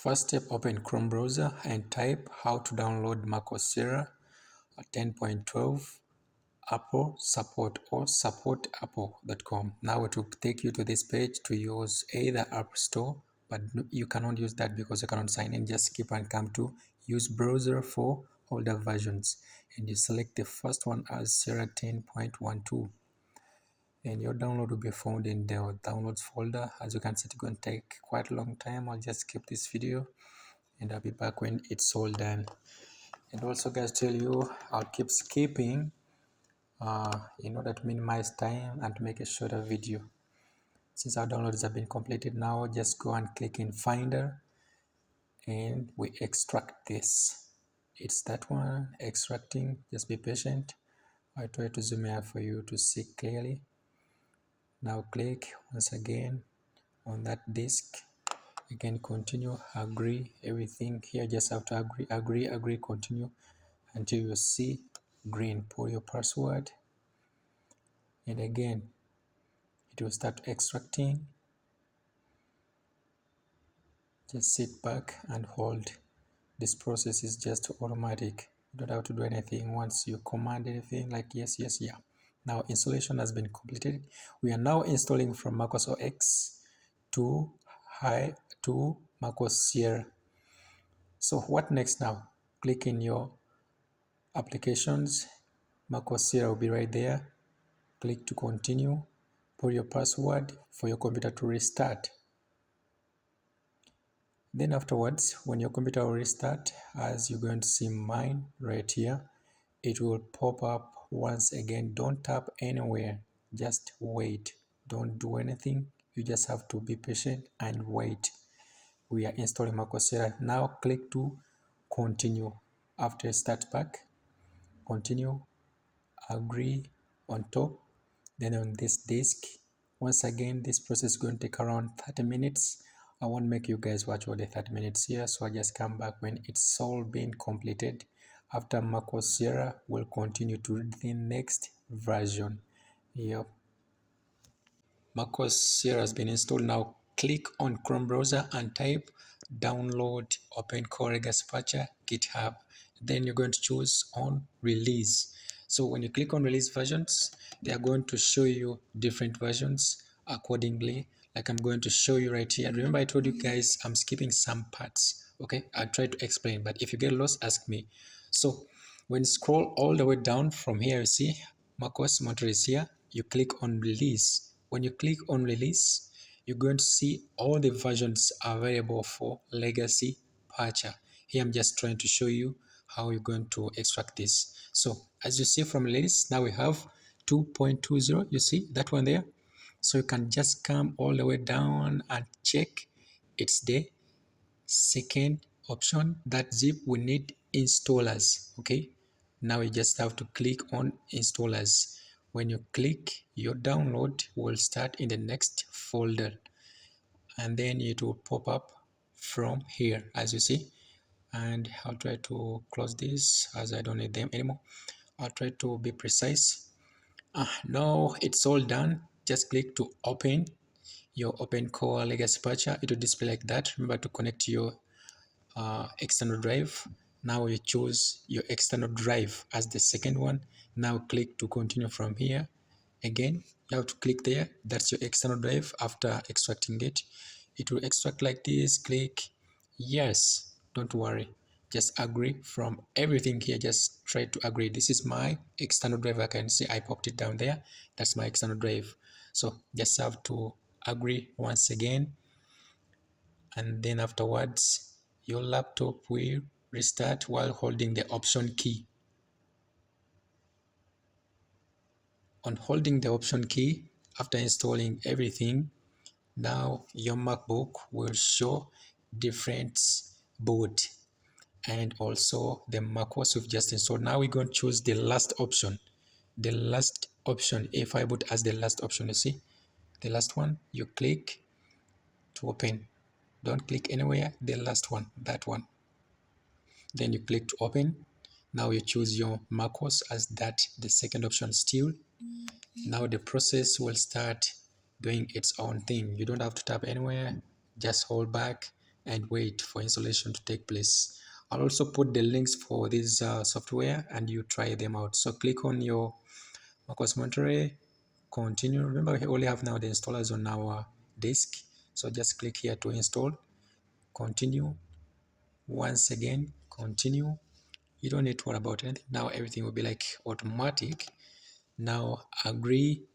First step, open Chrome browser and type how to download macOS Sierra 10.12 Apple support or supportapple.com. Now it will take you to this page to use either App Store, but you cannot use that because you cannot sign in. Just skip and come to use browser for older versions, and you select the first one as Sierra 10.12. and your download will be found in the downloads folder. As you can see, it's going to take quite a long time. I'll just skip this video and I'll be back when it's all done. And also, guys, tell you I'll keep skipping in order to minimize time and to make a shorter video. Since our downloads have been completed, now just go and click in Finder and we extract this. It's that one, extracting. Just be patient. I try to zoom out for you to see clearly. Now click once again on that disk. You can continue, agree, everything here. Just have to agree, continue until you see green. Put your password, and again it will start extracting. Just sit back and hold. This process is just automatic. You don't have to do anything. Once you command anything like yes, yeah. Now installation has been completed. We are now installing from macOS X to macOS Sierra. So what next now? Click in your applications. macOS Sierra will be right there. Click to continue. Put your password for your computer to restart. Then afterwards, when your computer will restart, as you're going to see mine right here, it will pop up once again. Don't tap anywhere, just wait. Don't do anything. You just have to be patient and wait. We are installing macOS Sierra. Now click to continue. After start back, continue, agree on top. Then on this disk, once again, this process is going to take around 30 minutes. I won't make you guys watch all the 30 minutes here, so I just come back when it's all been completed. After macOS Sierra, we'll continue to the next version. Yep. macOS Sierra has been installed. Now click on Chrome browser and type download OpenCore legacy patcher GitHub. Then you're going to choose on release. So when you click on release versions, they are going to show you different versions accordingly. Like I'm going to show you right here. Remember I told you guys I'm skipping some parts. Okay, I'll try to explain, but if you get lost, ask me. So when you scroll all the way down from here, you see macOS Monterey is here. You click on release. When you click on release, you're going to see all the versions available for legacy patcher. Here I'm just trying to show you how you're going to extract this. So as you see from release, now we have 2.20. You see that one there? So you can just come all the way down and check. It's the second option. That zip we need installers. Okay, now you just have to click on installers. When you click, your download will start in the next folder, and then it will pop up from here as you see. And I'll try to close this as I don't need them anymore. I'll try to be precise. Now it's all done. Just click to open your OpenCore legacy patcher. It will display like that. Remember to connect your external drive. Now you choose your external drive as the second one. Now click to continue from here. Again, you have to click there. That's your external drive. After extracting it, it will extract like this. Click yes. Don't worry, just agree from everything here. Just try to agree. This is my external drive. I can see I popped it down there. That's my external drive. So just have to agree once again, and then afterwards your laptop will restart while holding the option key. On holding the option key, after installing everything, now your MacBook will show different boot and also the macOS we've just installed. Now we're going to choose the last option. The last option, if I put as the last option, you see the last one, you click to open. Don't click anywhere, the last one, that one. Then you click to open. Now you choose your macOS as that, the second option still. Now the process will start doing its own thing. You don't have to tap anywhere, just hold back and wait for installation to take place. I'll also put the links for this software and you try them out. So click on your macOS Monterey, continue. Remember, we only have now the installers on our disk. So just click here to install, continue. Once again, continue. You don't need to worry about anything. Now everything will be like automatic. Now agree,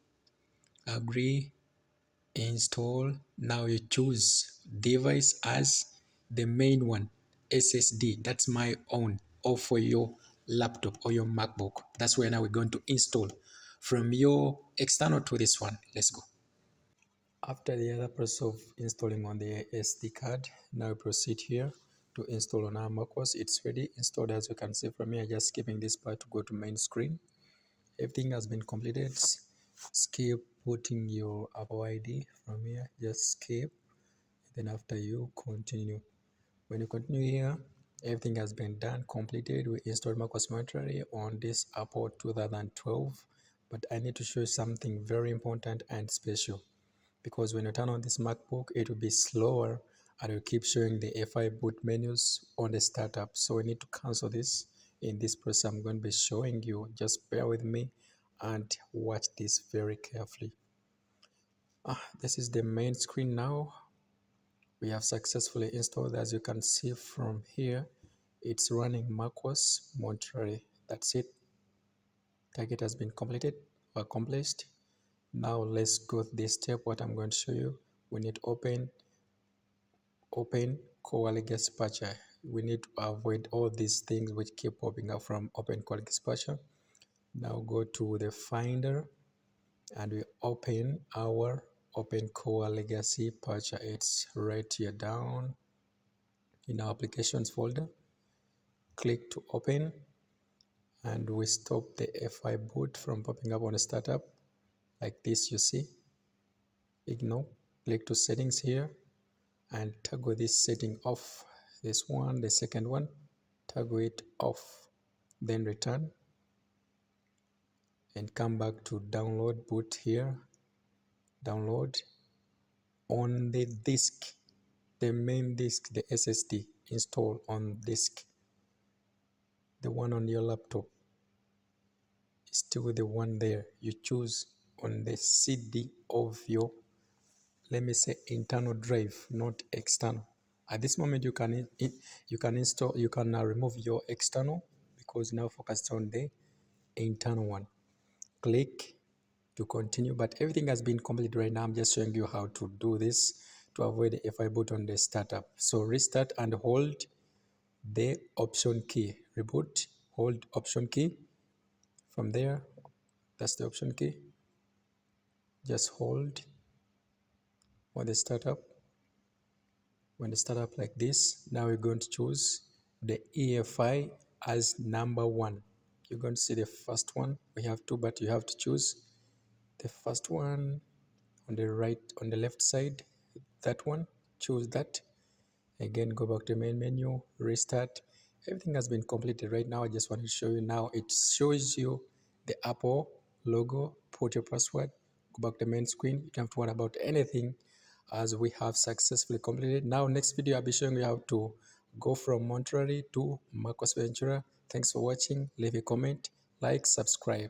install. Now you choose device as the main one, SSD. That's my own, or for your laptop or your MacBook. That's where now we're going to install from your external to this one. Let's go. After the other process of installing on the SD card, now we proceed here to install on our macOS. It's ready installed, as you can see from here. Just skipping this part to go to main screen. Everything has been completed. Skip putting your Apple ID from here. Just skip. Then after you continue. When you continue here, everything has been done, completed. We installed macOS Monterey on this Apple 2012. But I need to show you something very important and special, because when you turn on this MacBook, it will be slower and it will keep showing the F5 boot menus on the startup. So we need to cancel this. In this process, I'm going to be showing you. Just bear with me and watch this very carefully. This is the main screen now. We have successfully installed, as you can see from here. It's running macOS Monterey. That's it. Target has been completed or accomplished. Now let's go this step. What I'm going to show you, we need OpenCore legacy patcher. We need to avoid all these things which keep popping up from OpenCore legacy patcher. Now go to the Finder and we open our OpenCore legacy patcher. It's right here down in our applications folder. Click to open and we stop the F5 boot from popping up on the startup like this. You see, ignore. Click to settings here and toggle this setting off. This one, the second one, toggle it off. Then return and come back to download boot here. Download on the disk, the main disk, the SSD. Install on disk. The one on your laptop is still the one there. You choose on the CD of your, let me say, internal drive, not external. At this moment, you can install, you can now remove your external, because now focused on the internal one. Click to continue, but everything has been completed right now. I'm just showing you how to do this to avoid the F5 boot on the startup. So restart and hold the option key. Reboot, hold option key. From there, that's the option key. Just hold on the startup. When the startup like this, now we're going to choose the EFI as number one. You're going to see the first one. We have two, but you have to choose the first one on the right, on the left side. That one, choose that. Again, go back to the main menu, restart. Everything has been completed right now. I just want to show you now. It shows you the Apple logo. Put your password. Go back to the main screen. You don't have to worry about anything, as we have successfully completed. Now, next video, I'll be showing you how to go from Monterey to macOS Ventura. Thanks for watching. Leave a comment, like, subscribe.